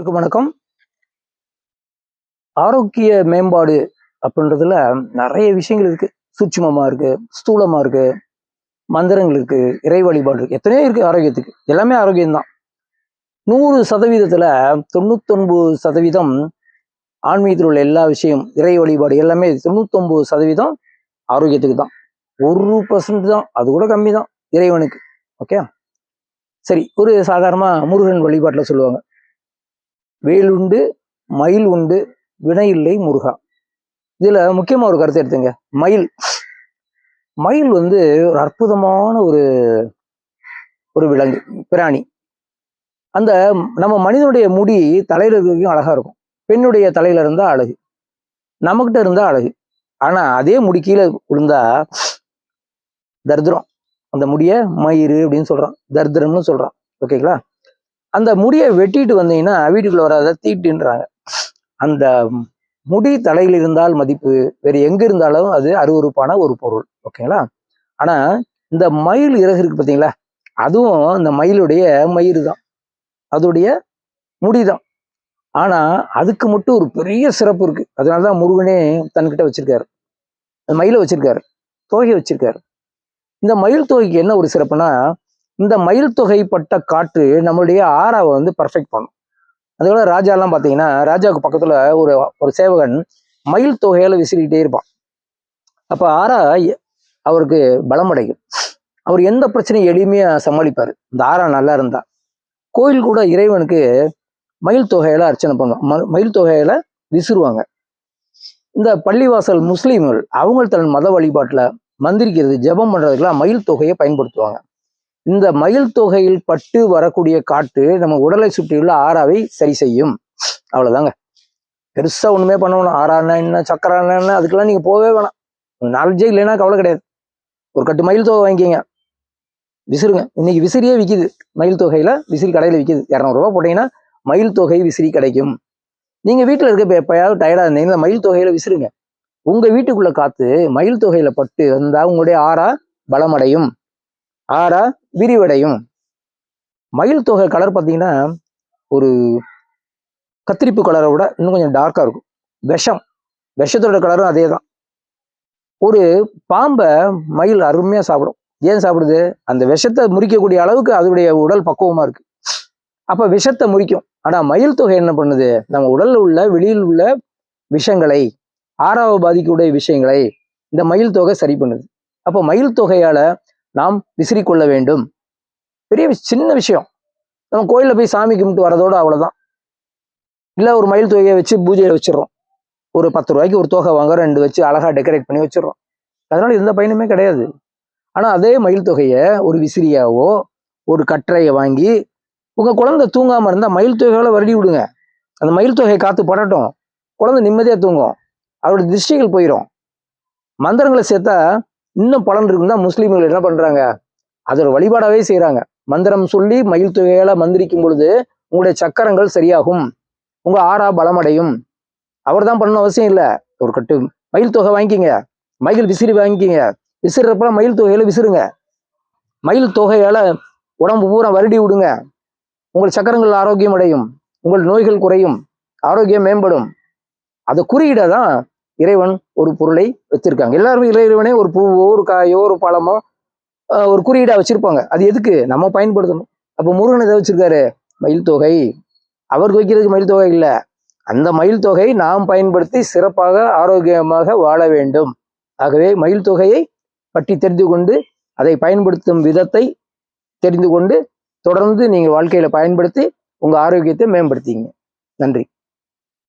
வணக்கம். ஆரோக்கிய மேம்பாடு அப்படின்றதுல நிறைய விஷயங்கள் இருக்கு. சூட்சுமமா இருக்கு, ஸ்தூலமா இருக்கு, மந்திரங்கள் இருக்கு, இறை வழிபாடு இருக்கு, எத்தனையோ இருக்கு. ஆரோக்கியத்துக்கு எல்லாமே ஆரோக்கியம்தான். 100%த்துல 99% ஆன்மீகத்தில் உள்ள எல்லா விஷயம், இறை வழிபாடு எல்லாமே 99% ஆரோக்கியத்துக்கு தான். 1% தான், அது கூட கம்மி தான் இறைவனுக்கு. ஓகே, சரி. ஒரு சாதாரணமா முருகன் வழிபாட்டில் சொல்லுவாங்க, வேலுண்டு மயில் உண்டு வினை இல்லை முருகா. இதுல முக்கியமா ஒரு கருத்தை எடுத்துங்க. மயில் மயில் ஒரு அற்புதமான ஒரு விலங்கு, பிராணி. அந்த நம்ம மனிதனுடைய முடி தலையில இருக்கிறதுக்கும் அழகா இருக்கும். பெண்ணுடைய தலையில இருந்தா அழகு, நம்மகிட்ட இருந்தா அழகு. ஆனா அதே முடி கீழே விழுந்தா தரித்திரம். அந்த முடிய மயிறு அப்படின்னு சொல்றான், தரித்திரம்னு சொல்றான். ஓகேங்களா? அந்த முடியை வெட்டிட்டு வந்தீங்கன்னா வீட்டுக்குள்ள வராத தீட்டுன்றாங்க. அந்த முடி தலையில் இருந்தால் மதிப்பு, வேறு எங்க இருந்தாலும் அது அருவருப்பான ஒரு பொருள். ஓகேங்களா? ஆனா இந்த மயில் இறகு இருக்கு பார்த்தீங்களா, அதுவும் இந்த மயிலுடைய மயிறு தான், அதோடைய முடிதான். ஆனா அதுக்கு மட்டும் ஒரு பெரிய சிறப்பு இருக்கு. அதனாலதான் முருகனே தன்கிட்ட வச்சிருக்காரு, மயிலை வச்சிருக்காரு, தொகையை வச்சிருக்காரு. இந்த மயில் தொகைக்கு என்ன ஒரு சிறப்புனா, இந்த மயில் தொகைப்பட்ட காற்று நம்மளுடைய ஆறாவை பர்ஃபெக்ட் பண்ணும். அதோட ராஜாலாம் பார்த்தீங்கன்னா, ராஜாவுக்கு பக்கத்துல ஒரு சேவகன் மயில் தொகையால விசிறிக்கிட்டே இருப்பான். அப்ப ஆறா அவருக்கு பலம் அடையும். அவர் எந்த பிரச்சனையும் எளிமையா சமாளிப்பாரு. இந்த ஆறா நல்லா இருந்தா. கோயில் கூட இறைவனுக்கு மயில் தொகையால அர்ச்சனை பண்ணுவாங்க, மயில் தொகையால விசிறுவாங்க. இந்த பள்ளிவாசல் முஸ்லீம்கள் அவங்க தன் மத வழிபாட்டுல மந்திரிக்கிறது, ஜெபம் பண்றதுக்கெல்லாம் மயில் தொகையை பயன்படுத்துவாங்க. இந்த மயில் தொகையில் பட்டு வரக்கூடிய காற்று நம்ம உடலை சுற்றியுள்ள ஆறாவை சரி செய்யும். அவ்வளவுதாங்க. பெருசா ஒண்ணுமே பண்ணணும். ஆறானா என்ன, சக்கரானா என்ன, அதுக்கெல்லாம் நீங்க போவே வேணாம். நாலேஜே இல்லைன்னா கவலை கிடையாது. ஒரு கட்டு மயில் தொகை வாங்கிக்கிங்க, விசிறுங்க. இன்னைக்கு விசிறியே விற்கிது, மயில் தொகையில விசிறி கடையில விற்கிது. 200 ரூபா போட்டீங்கன்னா மயில் தொகை விசிறி கிடைக்கும். நீங்க வீட்டுல இருக்க எப்பயாவது டயர்டா இருந்தீங்கன்னா மயில் தொகையில விசிறுங்க. உங்க வீட்டுக்குள்ள காத்து மயில் தொகையில பட்டு வந்தா உங்களுடைய ஆறா பலமடையும், ஆறா விரிவடையும். மயில் தொகை கலர் பார்த்தீங்கன்னா ஒரு கத்திரிப்பு கலரை விட இன்னும் கொஞ்சம் டார்க்கா இருக்கும். விஷத்தோட கலரும் அதே தான். ஒரு பாம்பை மயில் அருமையா சாப்பிடும். ஏன் சாப்பிடுது? அந்த விஷத்தை முறிக்கக்கூடிய அளவுக்கு அதனுடைய உடல் பக்குவமா இருக்கு. அப்ப விஷத்தை முறிக்கும். ஆனா மயில் தொகை என்ன பண்ணுது? நம்ம உடல்ல உள்ள வெளியில் உள்ள விஷங்களை, ஆறாவை பாதிக்கக்கூடிய விஷயங்களை இந்த மயில் தொகை சரி பண்ணுது. அப்போ மயில் தொகையால நாம் விசிறி கொள்ள வேண்டும். பெரிய சின்ன விஷயம். நம்ம கோயிலில் போய் சாமி கும்பிட்டு வரதோட அவ்வளவுதான். இல்லை ஒரு மயில் தொகையை வச்சு பூஜையை வச்சிடறோம். ஒரு 10 ரூபாய்க்கு ஒரு தொகை வாங்க, 2 வச்சு அழகா டெக்கரேட் பண்ணி வச்சிடறோம். அதனால எந்த பயனுமே கிடையாது. ஆனா அதே மயில் தொகையை ஒரு விசிறியாவோ ஒரு கற்றையை வாங்கி உங்க குழந்தை தூங்காம இருந்தா மயில் தொகையால வருடி விடுங்க. அந்த மயில் தொகையை காத்து படட்டும், குழந்தை நிம்மதியா தூங்கும், அவருடைய திருஷ்டிகள் போயிடும். மந்திரங்களை சேர்த்தா இன்னும் பலன் இருக்குன்னு தான் முஸ்லீம்கள் என்ன பண்றாங்க, அதோட வழிபாடாவே செய்யறாங்க. மந்திரம் சொல்லி மயில் தொகையால மந்திரிக்கும் பொழுது உங்களுடைய சக்கரங்கள் சரியாகும், உங்க ஆறா பலமடையும். அவர் தான் பண்ணணும் அவசியம் இல்லை. ஒரு கட்டு மயில் தொகை வாங்கிக்கிங்க, மயில் விசிறி வாங்கிக்கிங்க. விசிறப்ப மயில் தொகையில விசிறுங்க. மயில் தொகையால உடம்பு பூரா வருடி விடுங்க. உங்கள் சக்கரங்கள் ஆரோக்கியம் அடையும், உங்கள் நோய்கள் குறையும், ஆரோக்கியம் மேம்படும். அதை குறியீட தான் இறைவன் ஒரு பொருளை வச்சிருக்காங்க. எல்லாருமே இறைவனே ஒரு பூவோ ஒரு காயோ ஒரு பழமோ ஒரு குறியீடா வச்சிருப்பாங்க. அது எதுக்கு? நம்ம பயன்படுத்தணும். அப்போ முருகன் எதை வச்சிருக்காரு? மயில் தொகை. அவருக்கு வைக்கிறதுக்கு மயில் தொகை இல்லை. அந்த மயில் தொகை நாம் பயன்படுத்தி சிறப்பாக ஆரோக்கியமாக வாழ வேண்டும். ஆகவே மயில் தொகையை பற்றி தெரிந்து கொண்டு அதை பயன்படுத்தும் விதத்தை தெரிந்து கொண்டு தொடர்ந்து நீங்கள் வாழ்க்கையில பயன்படுத்தி உங்க ஆரோக்கியத்தை மேம்படுத்திங்க. நன்றி.